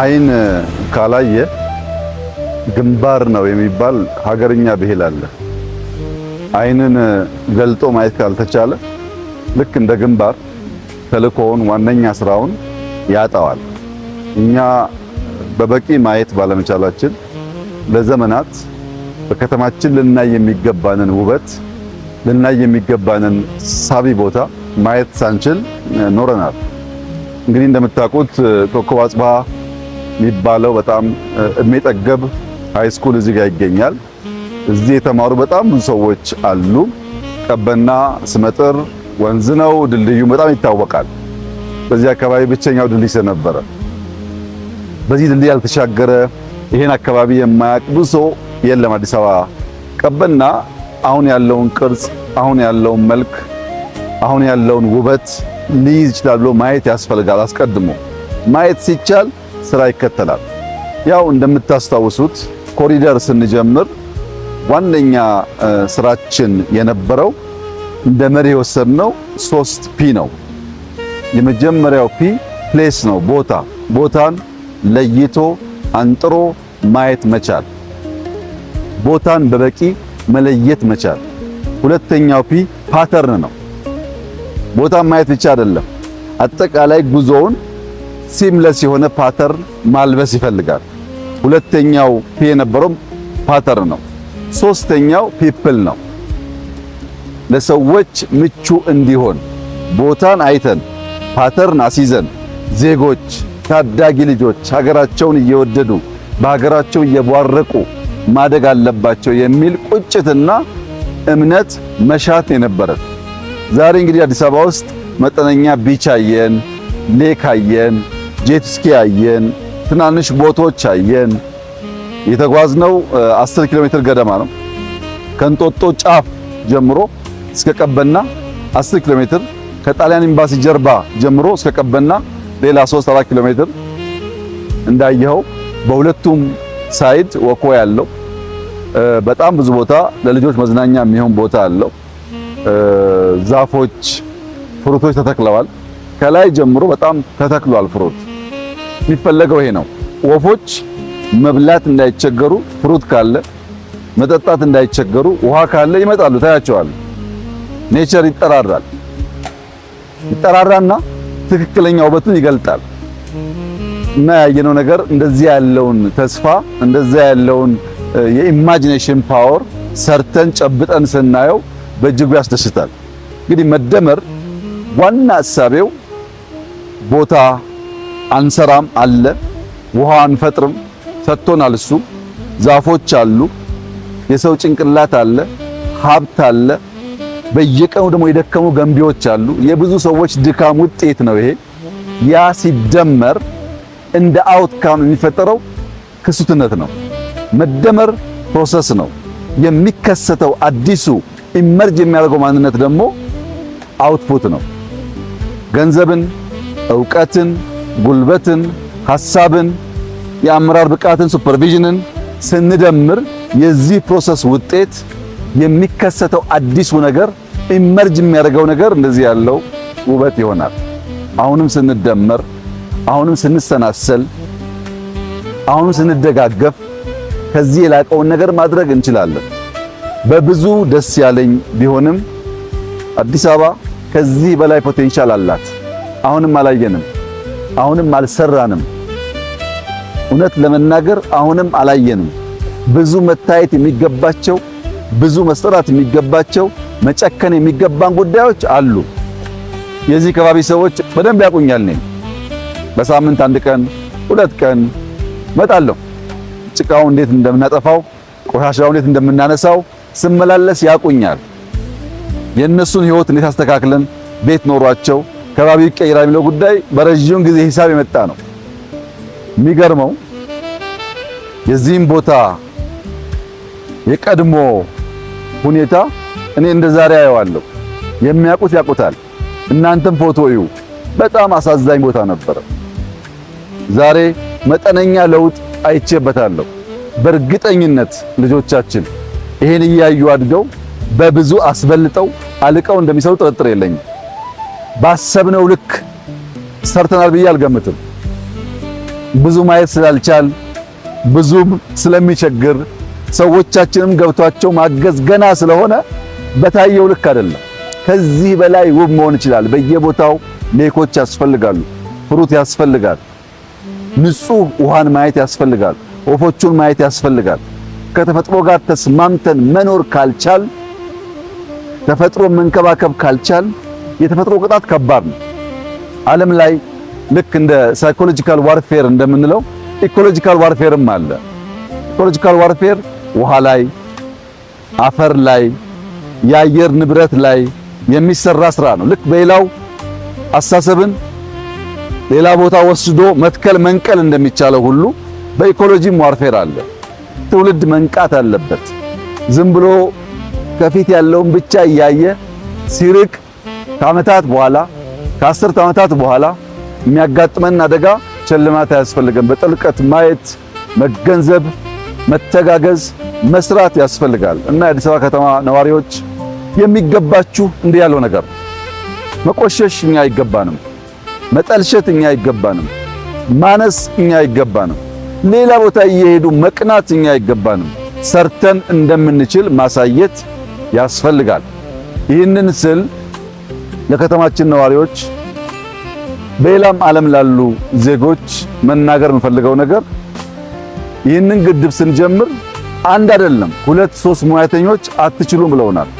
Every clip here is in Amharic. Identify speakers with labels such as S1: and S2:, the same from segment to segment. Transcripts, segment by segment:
S1: አይን ካላየ ግንባር ነው የሚባል ሀገርኛ ብሂል አለ። አይንን ገልጦ ማየት ካልተቻለ ልክ እንደ ግንባር ተልእኮውን ዋነኛ ስራውን ያጣዋል። እኛ በበቂ ማየት ባለመቻላችን ለዘመናት በከተማችን ልናይ የሚገባንን ውበት ልናይ የሚገባንን ሳቢ ቦታ ማየት ሳንችል ኖረናል። እንግዲህ እንደምታውቁት ኮከብ አጽብሃ የሚባለው በጣም እድሜ ጠገብ ሃይስኩል እዚህ ጋር ይገኛል። እዚህ የተማሩ በጣም ብዙ ሰዎች አሉ። ቀበና ስመጥር ወንዝ ነው። ድልድዩ በጣም ይታወቃል። በዚህ አካባቢ ብቸኛው ድልድይ ስለነበረ በዚህ ድልድይ ያልተሻገረ ይሄን አካባቢ የማያውቅ ብዙ ሰው የለም። አዲስ አበባ ቀበና አሁን ያለውን ቅርጽ፣ አሁን ያለውን መልክ፣ አሁን ያለውን ውበት ሊይዝ ይችላል ብሎ ማየት ያስፈልጋል። አስቀድሞ ማየት ሲቻል ስራ ይከተላል። ያው እንደምታስታውሱት ኮሪደር ስንጀምር ዋነኛ ስራችን የነበረው እንደ መሪ የወሰድነው 3P ነው። የመጀመሪያው ፒ ፕሌስ ነው፣ ቦታ። ቦታን ለይቶ አንጥሮ ማየት መቻል፣ ቦታን በበቂ መለየት መቻል። ሁለተኛው ፒ ፓተርን ነው። ቦታን ማየት ብቻ አይደለም፣ አጠቃላይ ጉዞውን ሲምለስ የሆነ ፓተርን ማልበስ ይፈልጋል። ሁለተኛው ፒ የነበረው ፓተርን ነው። ሶስተኛው ፒፕል ነው። ለሰዎች ምቹ እንዲሆን ቦታን አይተን ፓተርን አስይዘን ዜጎች፣ ታዳጊ ልጆች ሀገራቸውን እየወደዱ በሀገራቸው እየቧረቁ ማደግ አለባቸው የሚል ቁጭትና እምነት መሻት የነበረ። ዛሬ እንግዲህ አዲስ አበባ ውስጥ መጠነኛ ቢች አየን፣ ሌክ አየን፣ ጄት ስኪ አየን፣ ትናንሽ ቦቶች አየን። የተጓዝነው 10 ኪሎ ሜትር ገደማ ነው። ከእንጦጦ ጫፍ ጀምሮ እስከ ቀበና 10 ኪሎ ሜትር፣ ከጣሊያን ኤምባሲ ጀርባ ጀምሮ እስከ ቀበና ሌላ 3-4 ኪሎ ሜትር እንዳየኸው በሁለቱም ሳይድ ወኮ ያለው በጣም ብዙ ቦታ ለልጆች መዝናኛ የሚሆን ቦታ አለው። ዛፎች፣ ፍሩቶች ተተክለዋል። ከላይ ጀምሮ በጣም ተተክሏል ፍሩት። የሚፈለገው ይሄ ነው። ወፎች መብላት እንዳይቸገሩ ፍሩት ካለ መጠጣት እንዳይቸገሩ ውሃ ካለ ይመጣሉ፣ ታያቸዋል። ኔቸር ይጠራራና ትክክለኛ ውበቱን ይገልጣል። እና ያየነው ነገር እንደዚህ ያለውን ተስፋ እንደዚህ ያለውን የኢማጂኔሽን ፓወር ሰርተን ጨብጠን ስናየው በእጅጉ ያስደስታል። እንግዲህ መደመር ዋና እሳቤው ቦታ አንሰራም አለ፣ ውሃ አንፈጥርም ሰጥቶናል። እሱ ዛፎች አሉ፣ የሰው ጭንቅላት አለ፣ ሀብት አለ። በየቀኑ ደግሞ የደከሙ ገንቢዎች አሉ። የብዙ ሰዎች ድካም ውጤት ነው ይሄ። ያ ሲደመር እንደ አውትካም የሚፈጠረው ክሱትነት ነው። መደመር ፕሮሰስ ነው። የሚከሰተው አዲሱ ኢመርጅ የሚያደርገው ማንነት ደግሞ አውትፑት ነው። ገንዘብን፣ ዕውቀትን፣ ጉልበትን፣ ሐሳብን፣ የአመራር ብቃትን፣ ሱፐርቪዥንን ስንደምር የዚህ ፕሮሰስ ውጤት የሚከሰተው አዲሱ ነገር ኢመርጅ የሚያደርገው ነገር እንደዚህ ያለው ውበት ይሆናል። አሁንም ስንደመር፣ አሁንም ስንሰናሰል፣ አሁንም ስንደጋገፍ ከዚህ የላቀውን ነገር ማድረግ እንችላለን። በብዙ ደስ ያለኝ ቢሆንም አዲስ አበባ ከዚህ በላይ ፖቴንሻል አላት። አሁንም አላየንም፣ አሁንም አልሰራንም። እውነት ለመናገር አሁንም አላየንም። ብዙ መታየት የሚገባቸው ብዙ መሰራት የሚገባቸው መጨከን የሚገባን ጉዳዮች አሉ። የዚህ ከባቢ ሰዎች በደንብ ያውቁኛል። እኔ በሳምንት 1 ቀን 2 ቀን መጣለሁ። ጭቃው እንዴት እንደምናጠፋው ቆሻሻው እንዴት እንደምናነሳው ስመላለስ ያውቁኛል። የእነሱን ህይወት እንዴት አስተካክለን ቤት ኖሯቸው ከባቢው ይቀየራል የሚለው ጉዳይ በረጅም ጊዜ ሂሳብ የመጣ ነው። የሚገርመው የዚህም ቦታ የቀድሞ ሁኔታ እኔ እንደዛሬ አየዋለሁ። የሚያውቁት ያውቁታል። እናንተም ፎቶ እዩ። በጣም አሳዛኝ ቦታ ነበረ። ዛሬ መጠነኛ ለውጥ አይቼበታለሁ። በእርግጠኝነት ልጆቻችን ይሄን እያዩ አድገው በብዙ አስበልጠው አልቀው እንደሚሰሩ ጥርጥር የለኝም። ባሰብነው ልክ ሰርተናል ብዬ አልገምትም። ብዙ ማየት ስላልቻል ብዙም ስለሚቸግር ሰዎቻችንም ገብቷቸው ማገዝ ገና ስለሆነ በታየው ልክ አይደለም። ከዚህ በላይ ውብ መሆን ይችላል። በየቦታው ሌኮች ያስፈልጋሉ፣ ፍሩት ያስፈልጋል፣ ንጹህ ውሃን ማየት ያስፈልጋል፣ ወፎቹን ማየት ያስፈልጋል። ከተፈጥሮ ጋር ተስማምተን መኖር ካልቻል፣ ተፈጥሮ መንከባከብ ካልቻል የተፈጥሮ ቅጣት ከባድ ነው። ዓለም ላይ ልክ እንደ ሳይኮሎጂካል ዋርፌር እንደምንለው ኢኮሎጂካል ዋርፌርም አለ። ኢኮሎጂካል ዋርፌር ውሃ ላይ፣ አፈር ላይ፣ የአየር ንብረት ላይ የሚሰራ ስራ ነው። ልክ በሌላው አስተሳሰብን ሌላ ቦታ ወስዶ መትከል መንቀል እንደሚቻለው ሁሉ በኢኮሎጂም ዋርፌር አለ። ትውልድ መንቃት አለበት። ዝም ብሎ ከፊት ያለውን ብቻ እያየ ሲርቅ ከዓመታት በኋላ ከ10 ዓመታት በኋላ የሚያጋጥመን አደጋ ቸልማት አያስፈልግም። በጥልቀት ማየት፣ መገንዘብ፣ መተጋገዝ፣ መስራት ያስፈልጋል እና የአዲስ አበባ ከተማ ነዋሪዎች የሚገባችሁ እንዲህ ያለው ነገር መቆሸሽ እኛ አይገባንም፣ መጠልሸት እኛ አይገባንም፣ ማነስ እኛ አይገባንም፣ ሌላ ቦታ እየሄዱ መቅናት እኛ አይገባንም። ሰርተን እንደምንችል ማሳየት ያስፈልጋል። ይህንን ስል ለከተማችን ነዋሪዎች በሌላም ዓለም ላሉ ዜጎች መናገር የምፈልገው ነገር ይህንን ግድብ ስንጀምር አንድ አይደለም 2-3 ሙያተኞች አትችሉም ብለውናል።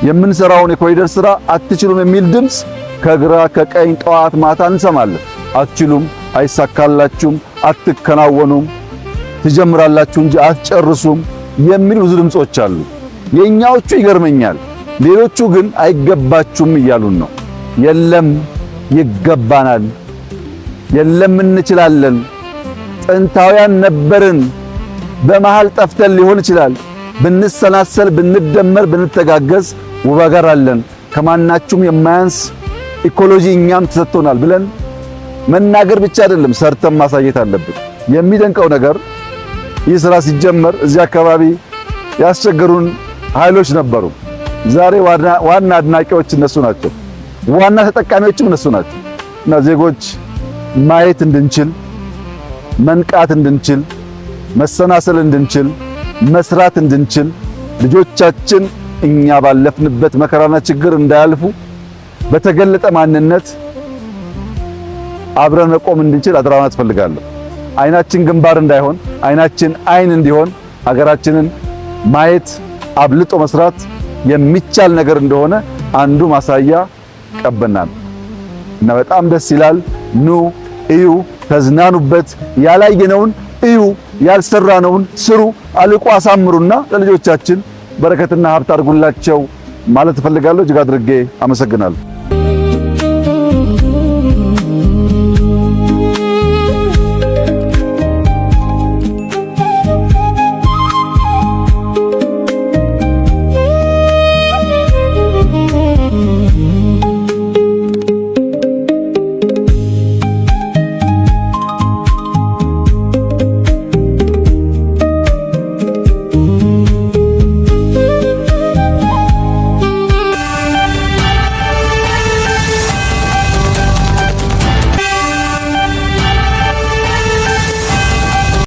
S1: የምንሰራውን የኮሪደር ስራ አትችሉም የሚል ድምፅ ከግራ ከቀኝ ጠዋት ማታ እንሰማለን። አትችሉም፣ አይሳካላችሁም፣ አትከናወኑም፣ ትጀምራላችሁ እንጂ አትጨርሱም የሚሉ ብዙ ድምጾች አሉ። የኛዎቹ ይገርመኛል። ሌሎቹ ግን አይገባችሁም እያሉን ነው። የለም ይገባናል፣ የለም እንችላለን፣ ጥንታውያን ነበርን፣ በመሃል ጠፍተን ሊሆን ይችላል፣ ብንሰናሰል፣ ብንደመር፣ ብንተጋገዝ ውብ አገር አለን፣ ከማናችሁም የማያንስ ኢኮሎጂ እኛም ተሰጥቶናል ብለን መናገር ብቻ አይደለም ሰርተን ማሳየት አለብን። የሚደንቀው ነገር ይህ ስራ ሲጀመር እዚህ አካባቢ ያስቸገሩን ኃይሎች ነበሩ። ዛሬ ዋና አድናቂዎች እነሱ ናቸው፣ ዋና ተጠቃሚዎችም እነሱ ናቸው። እና ዜጎች ማየት እንድንችል፣ መንቃት እንድንችል፣ መሰናሰል እንድንችል፣ መስራት እንድንችል፣ ልጆቻችን እኛ ባለፍንበት መከራና ችግር እንዳያልፉ በተገለጠ ማንነት አብረን መቆም እንድንችል አደራ ማለት እፈልጋለሁ። አይናችን ግንባር እንዳይሆን፣ አይናችን አይን እንዲሆን ሀገራችንን ማየት አብልጦ መስራት የሚቻል ነገር እንደሆነ አንዱ ማሳያ ቀበና ነው እና በጣም ደስ ይላል። ኑ እዩ፣ ተዝናኑበት። ያላየነውን እዩ፣ ያልሰራነውን ስሩ፣ አልቆ አሳምሩና ለልጆቻችን በረከትና ሀብት አድርጉላቸው ማለት እፈልጋለሁ። እጅግ አድርጌ አመሰግናለሁ።